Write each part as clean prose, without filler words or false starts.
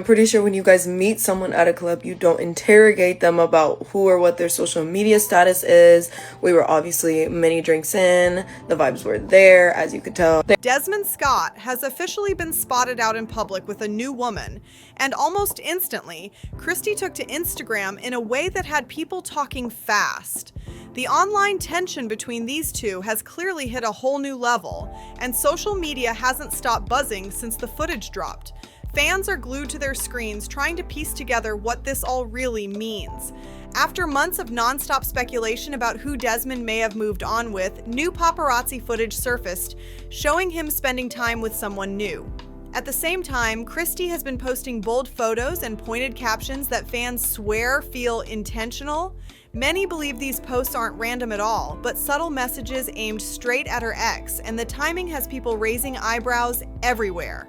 pretty sure when you guys meet someone at a club, you don't interrogate them about who or what their social media status is. We were obviously many drinks in. The vibes were there, as you could tell. Desmond Scott has officially been spotted out in public with a new woman, and almost instantly, Christy took to Instagram in a way that had people talking fast. The online tension between these two has clearly hit a whole new level, and social media hasn't stopped buzzing since the footage dropped. Fans are glued to their screens trying to piece together what this all really means. After months of nonstop speculation about who Desmond may have moved on with, new paparazzi footage surfaced, showing him spending time with someone new. At the same time, Christy has been posting bold photos and pointed captions that fans swear feel intentional. Many believe these posts aren't random at all, but subtle messages aimed straight at her ex, and the timing has people raising eyebrows everywhere.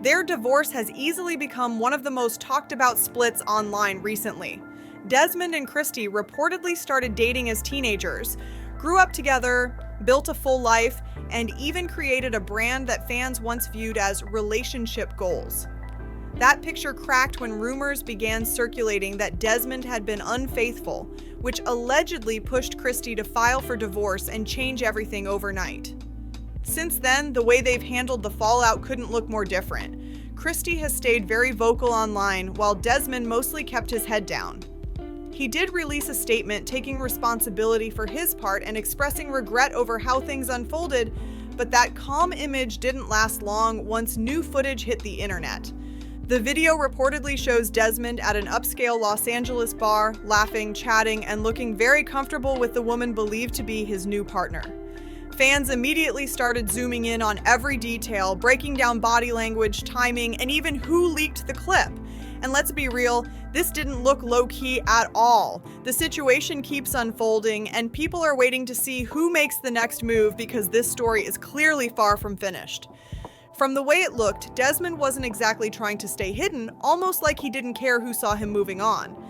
Their divorce has easily become one of the most talked about splits online recently. Desmond and Christy reportedly started dating as teenagers, grew up together, built a full life, and even created a brand that fans once viewed as relationship goals. That picture cracked when rumors began circulating that Desmond had been unfaithful, which allegedly pushed Christy to file for divorce and change everything overnight. Since then, the way they've handled the fallout couldn't look more different. Christy has stayed very vocal online, while Desmond mostly kept his head down. He did release a statement taking responsibility for his part and expressing regret over how things unfolded, but that calm image didn't last long once new footage hit the internet. The video reportedly shows Desmond at an upscale Los Angeles bar, laughing, chatting, and looking very comfortable with the woman believed to be his new partner. Fans immediately started zooming in on every detail, breaking down body language, timing, and even who leaked the clip. And let's be real, this didn't look low-key at all. The situation keeps unfolding, and people are waiting to see who makes the next move because this story is clearly far from finished. From the way it looked, Desmond wasn't exactly trying to stay hidden, almost like he didn't care who saw him moving on.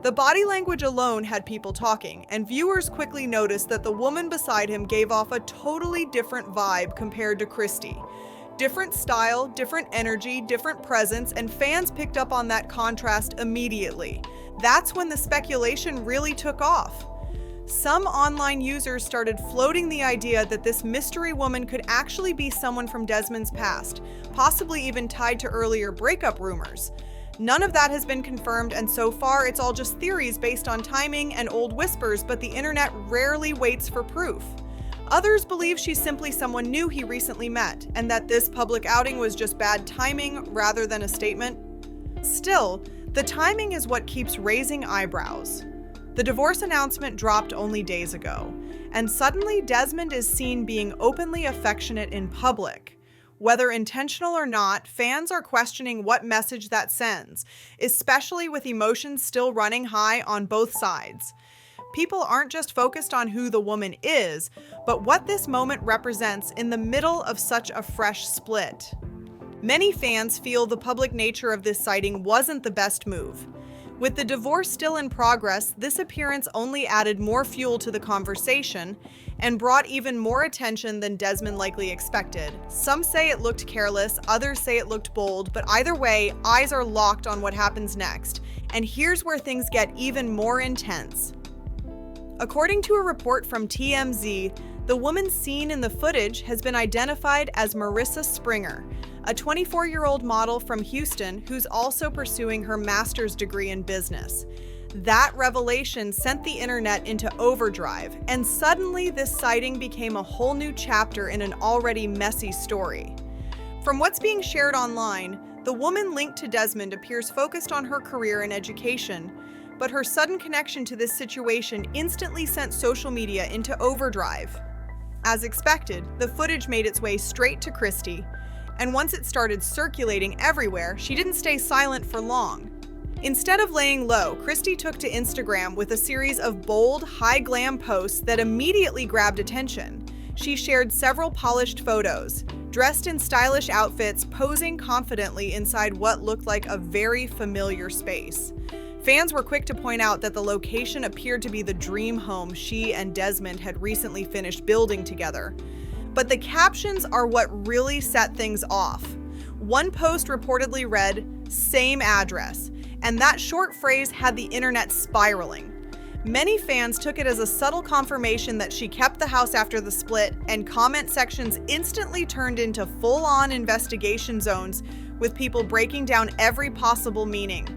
The body language alone had people talking, and viewers quickly noticed that the woman beside him gave off a totally different vibe compared to Christy. Different style, different energy, different presence, and fans picked up on that contrast immediately. That's when the speculation really took off. Some online users started floating the idea that this mystery woman could actually be someone from Desmond's past, possibly even tied to earlier breakup rumors. None of that has been confirmed, and so far it's all just theories based on timing and old whispers, but the internet rarely waits for proof. Others believe she's simply someone new he recently met, and that this public outing was just bad timing rather than a statement. Still, the timing is what keeps raising eyebrows. The divorce announcement dropped only days ago, and suddenly Desmond is seen being openly affectionate in public. Whether intentional or not, fans are questioning what message that sends, especially with emotions still running high on both sides. People aren't just focused on who the woman is, but what this moment represents in the middle of such a fresh split. Many fans feel the public nature of this sighting wasn't the best move. With the divorce still in progress, this appearance only added more fuel to the conversation and brought even more attention than Desmond likely expected. Some say it looked careless, others say it looked bold, but either way, eyes are locked on what happens next. And here's where things get even more intense. According to a report from TMZ, the woman seen in the footage has been identified as Marissa Springer, a 24-year-old model from Houston who's also pursuing her master's degree in business. That revelation sent the internet into overdrive, and suddenly this sighting became a whole new chapter in an already messy story. From what's being shared online, the woman linked to Desmond appears focused on her career and education, but her sudden connection to this situation instantly sent social media into overdrive. As expected, the footage made its way straight to Christy, and once it started circulating everywhere, she didn't stay silent for long. Instead of laying low, Christy took to Instagram with a series of bold, high-glam posts that immediately grabbed attention. She shared several polished photos, dressed in stylish outfits, posing confidently inside what looked like a very familiar space. Fans were quick to point out that the location appeared to be the dream home she and Desmond had recently finished building together. But the captions are what really set things off. One post reportedly read, same address. And that short phrase had the internet spiraling. Many fans took it as a subtle confirmation that she kept the house after the split, and comment sections instantly turned into full-on investigation zones with people breaking down every possible meaning.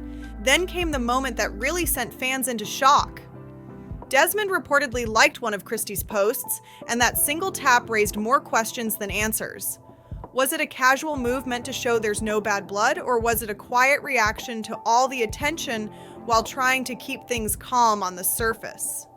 Then came the moment that really sent fans into shock. Desmond reportedly liked one of Kristy's posts, and that single tap raised more questions than answers. Was it a casual move meant to show there's no bad blood, or was it a quiet reaction to all the attention while trying to keep things calm on the surface?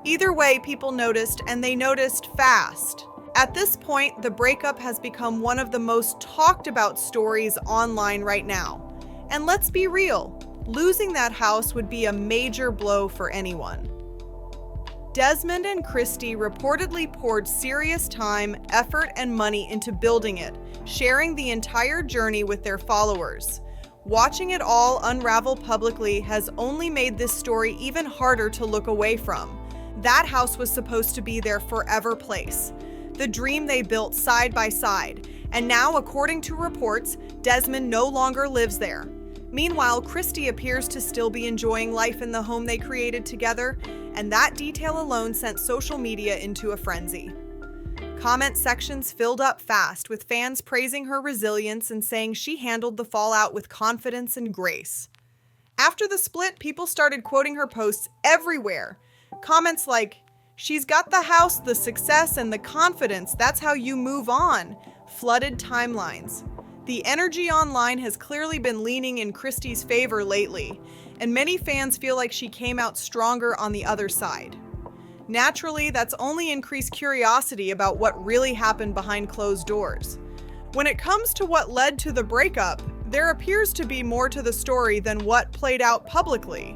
Either way, people noticed, and they noticed fast. At this point, the breakup has become one of the most talked about stories online right now. And let's be real, losing that house would be a major blow for anyone. Desmond and Christy reportedly poured serious time, effort, and money into building it, sharing the entire journey with their followers. Watching it all unravel publicly has only made this story even harder to look away from. That house was supposed to be their forever place, the dream they built side by side, and now, according to reports, Desmond no longer lives there. Meanwhile, Christy appears to still be enjoying life in the home they created together, and that detail alone sent social media into a frenzy. Comment sections filled up fast, with fans praising her resilience and saying she handled the fallout with confidence and grace. After the split, people started quoting her posts everywhere. Comments like, "She's got the house, the success, and the confidence, that's how you move on," flooded timelines. The energy online has clearly been leaning in Kristy's favor lately, and many fans feel like she came out stronger on the other side. Naturally, that's only increased curiosity about what really happened behind closed doors. When it comes to what led to the breakup, there appears to be more to the story than what played out publicly.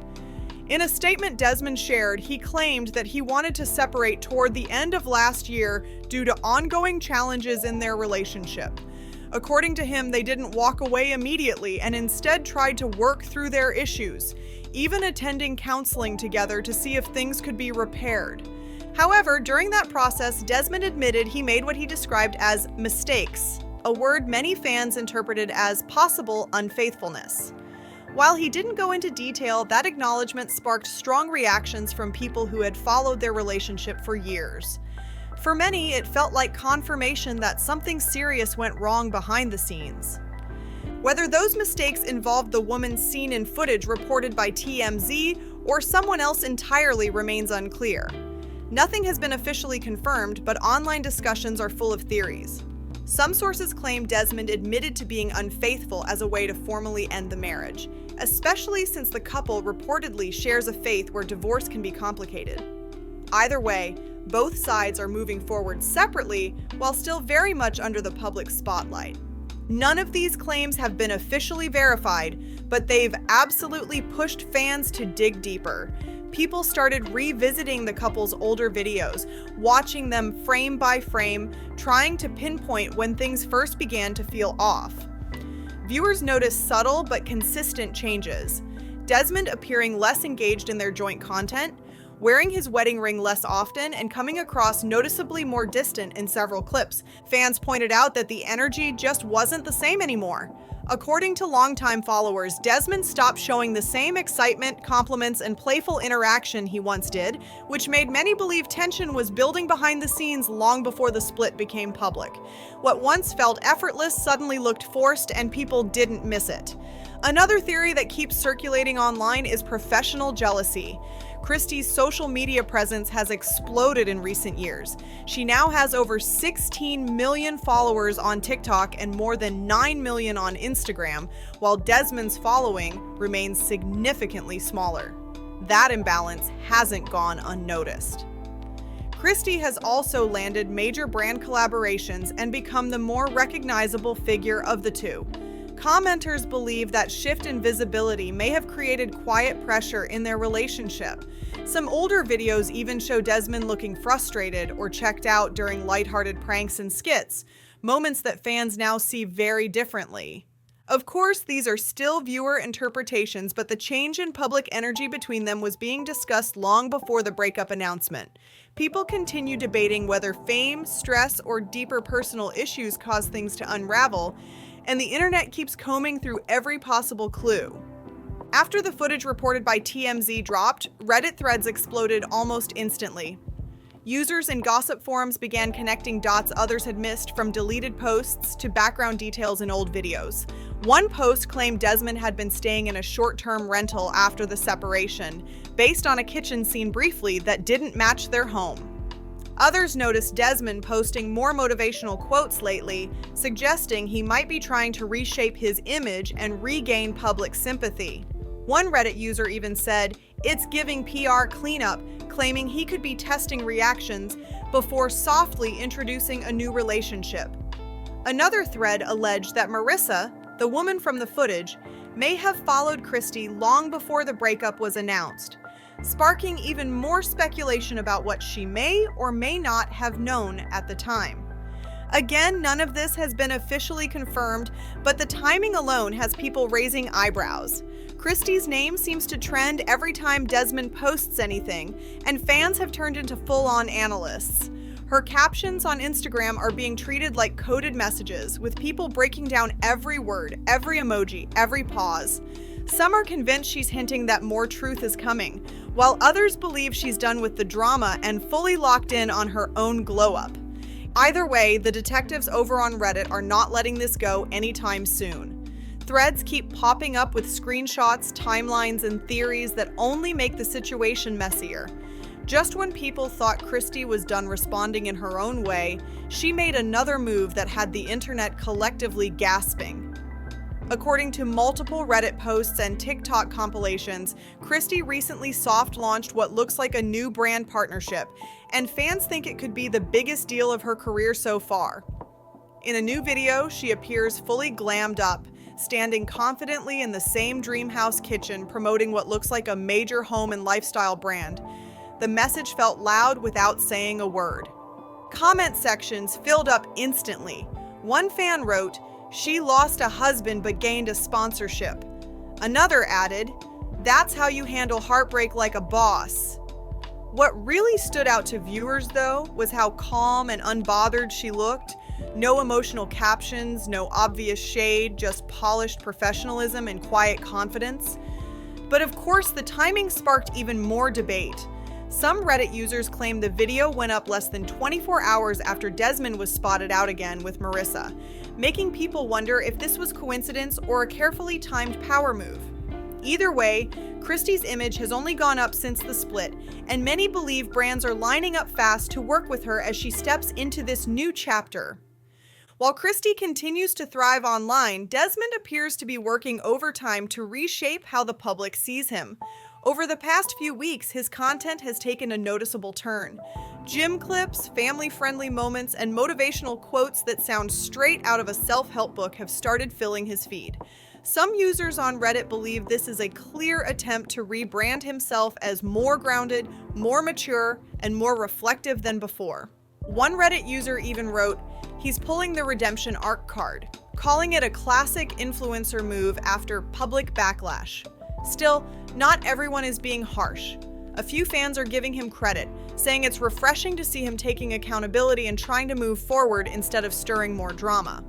In a statement Desmond shared, he claimed that he wanted to separate toward the end of last year due to ongoing challenges in their relationship. According to him, they didn't walk away immediately and instead tried to work through their issues, even attending counseling together to see if things could be repaired. However, during that process, Desmond admitted he made what he described as mistakes, a word many fans interpreted as possible unfaithfulness. While he didn't go into detail, that acknowledgement sparked strong reactions from people who had followed their relationship for years. For many, it felt like confirmation that something serious went wrong behind the scenes. Whether those mistakes involved the woman seen in footage reported by TMZ or someone else entirely remains unclear. Nothing has been officially confirmed, but online discussions are full of theories. Some sources claim Desmond admitted to being unfaithful as a way to formally end the marriage, especially since the couple reportedly shares a faith where divorce can be complicated. Either way, both sides are moving forward separately while still very much under the public spotlight. None of these claims have been officially verified, but they've absolutely pushed fans to dig deeper. People started revisiting the couple's older videos, watching them frame by frame, trying to pinpoint when things first began to feel off. Viewers noticed subtle but consistent changes. Desmond appearing less engaged in their joint content, wearing his wedding ring less often, and coming across noticeably more distant in several clips. Fans pointed out that the energy just wasn't the same anymore. According to longtime followers, Desmond stopped showing the same excitement, compliments, and playful interaction he once did, which made many believe tension was building behind the scenes long before the split became public. What once felt effortless suddenly looked forced, and people didn't miss it. Another theory that keeps circulating online is professional jealousy. Kristy's social media presence has exploded in recent years. She now has over 16 million followers on TikTok and more than 9 million on Instagram, while Desmond's following remains significantly smaller. That imbalance hasn't gone unnoticed. Christy has also landed major brand collaborations and become the more recognizable figure of the two. Commenters believe that shift in visibility may have created quiet pressure in their relationship. Some older videos even show Desmond looking frustrated or checked out during lighthearted pranks and skits, moments that fans now see very differently. Of course, these are still viewer interpretations, but the change in public energy between them was being discussed long before the breakup announcement. People continue debating whether fame, stress, or deeper personal issues caused things to unravel, and the internet keeps combing through every possible clue. After the footage reported by TMZ dropped, Reddit threads exploded almost instantly. Users in gossip forums began connecting dots others had missed, from deleted posts to background details in old videos. One post claimed Desmond had been staying in a short-term rental after the separation, based on a kitchen scene briefly that didn't match their home. Others noticed Desmond posting more motivational quotes lately, suggesting he might be trying to reshape his image and regain public sympathy. One Reddit user even said, "It's giving PR cleanup," claiming he could be testing reactions before softly introducing a new relationship. Another thread alleged that Marissa, the woman from the footage, may have followed Kristy long before the breakup was announced, sparking even more speculation about what she may or may not have known at the time. Again, none of this has been officially confirmed, but the timing alone has people raising eyebrows. Kristy's name seems to trend every time Desmond posts anything, and fans have turned into full-on analysts. Her captions on Instagram are being treated like coded messages, with people breaking down every word, every emoji, every pause. Some are convinced she's hinting that more truth is coming, while others believe she's done with the drama and fully locked in on her own glow-up. Either way, the detectives over on Reddit are not letting this go anytime soon. Threads keep popping up with screenshots, timelines, and theories that only make the situation messier. Just when people thought Kristy was done responding in her own way, she made another move that had the internet collectively gasping. According to multiple Reddit posts and TikTok compilations, Kristy recently soft-launched what looks like a new brand partnership, and fans think it could be the biggest deal of her career so far. In a new video, she appears fully glammed up, standing confidently in the same dream house kitchen, promoting what looks like a major home and lifestyle brand. The message felt loud without saying a word. Comment sections filled up instantly. One fan wrote, "She lost a husband but gained a sponsorship." Another added, "That's how you handle heartbreak like a boss." What really stood out to viewers, though, was how calm and unbothered she looked. No emotional captions, no obvious shade, just polished professionalism and quiet confidence. But of course, the timing sparked even more debate. Some Reddit users claim the video went up less than 24 hours after Desmond was spotted out again with Marissa, making people wonder if this was coincidence or a carefully timed power move. Either way, Kristy's image has only gone up since the split, and many believe brands are lining up fast to work with her as she steps into this new chapter. While Kristy continues to thrive online, Desmond appears to be working overtime to reshape how the public sees him. Over the past few weeks, his content has taken a noticeable turn. Gym clips, family-friendly moments, and motivational quotes that sound straight out of a self-help book have started filling his feed. Some users on Reddit believe this is a clear attempt to rebrand himself as more grounded, more mature, and more reflective than before. One Reddit user even wrote, "He's pulling the redemption arc card," calling it a classic influencer move after public backlash. Still, not everyone is being harsh. A few fans are giving him credit, saying it's refreshing to see him taking accountability and trying to move forward instead of stirring more drama.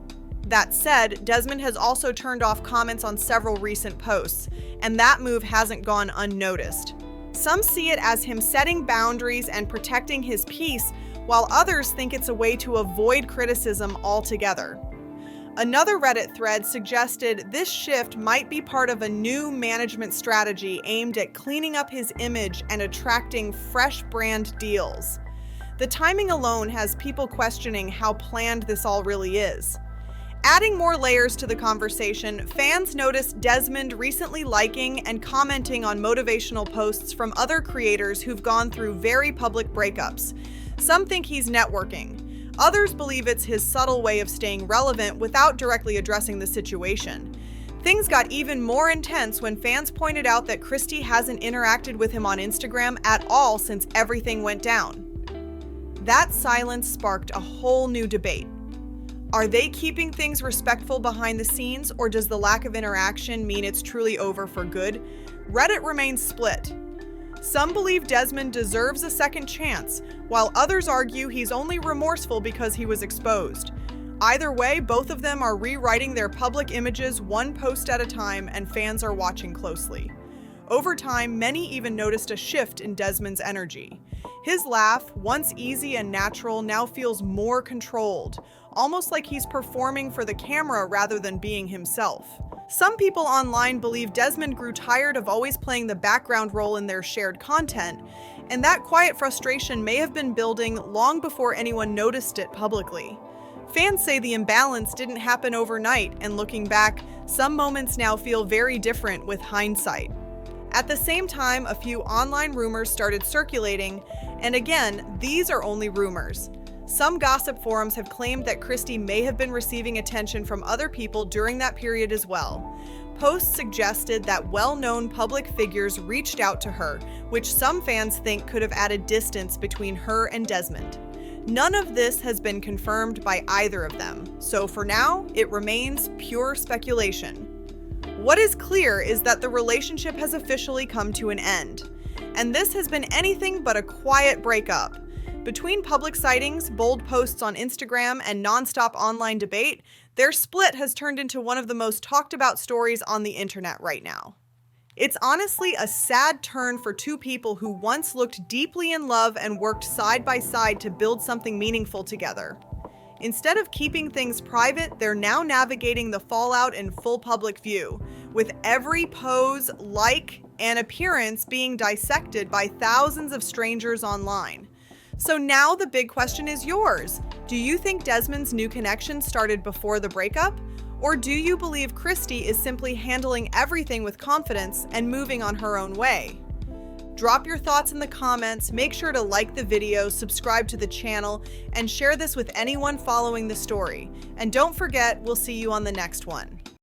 That said, Desmond has also turned off comments on several recent posts, and that move hasn't gone unnoticed. Some see it as him setting boundaries and protecting his peace, while others think it's a way to avoid criticism altogether. Another Reddit thread suggested this shift might be part of a new management strategy aimed at cleaning up his image and attracting fresh brand deals. The timing alone has people questioning how planned this all really is. Adding more layers to the conversation, fans noticed Desmond recently liking and commenting on motivational posts from other creators who've gone through very public breakups. Some think he's networking. Others believe it's his subtle way of staying relevant without directly addressing the situation. Things got even more intense when fans pointed out that Kristy hasn't interacted with him on Instagram at all since everything went down. That silence sparked a whole new debate. Are they keeping things respectful behind the scenes, or does the lack of interaction mean it's truly over for good? Reddit remains split. Some believe Desmond deserves a second chance, while others argue he's only remorseful because he was exposed. Either way, both of them are rewriting their public images one post at a time, and fans are watching closely. Over time, many even noticed a shift in Desmond's energy. His laugh, once easy and natural, now feels more controlled, almost like he's performing for the camera rather than being himself. Some people online believe Desmond grew tired of always playing the background role in their shared content, and that quiet frustration may have been building long before anyone noticed it publicly. Fans say the imbalance didn't happen overnight, and looking back, some moments now feel very different with hindsight. At the same time, a few online rumors started circulating, and again, these are only rumors. Some gossip forums have claimed that Christy may have been receiving attention from other people during that period as well. Posts suggested that well-known public figures reached out to her, which some fans think could have added distance between her and Desmond. None of this has been confirmed by either of them, so for now, it remains pure speculation. What is clear is that the relationship has officially come to an end, and this has been anything but a quiet breakup. Between public sightings, bold posts on Instagram, and nonstop online debate, their split has turned into one of the most talked about stories on the internet right now. It's honestly a sad turn for two people who once looked deeply in love and worked side by side to build something meaningful together. Instead of keeping things private, they're now navigating the fallout in full public view, with every pose, like, and appearance being dissected by thousands of strangers online. So now the big question is yours. Do you think Desmond's new connection started before the breakup? Or do you believe Christy is simply handling everything with confidence and moving on her own way? Drop your thoughts in the comments, make sure to like the video, subscribe to the channel, and share this with anyone following the story. And don't forget, we'll see you on the next one.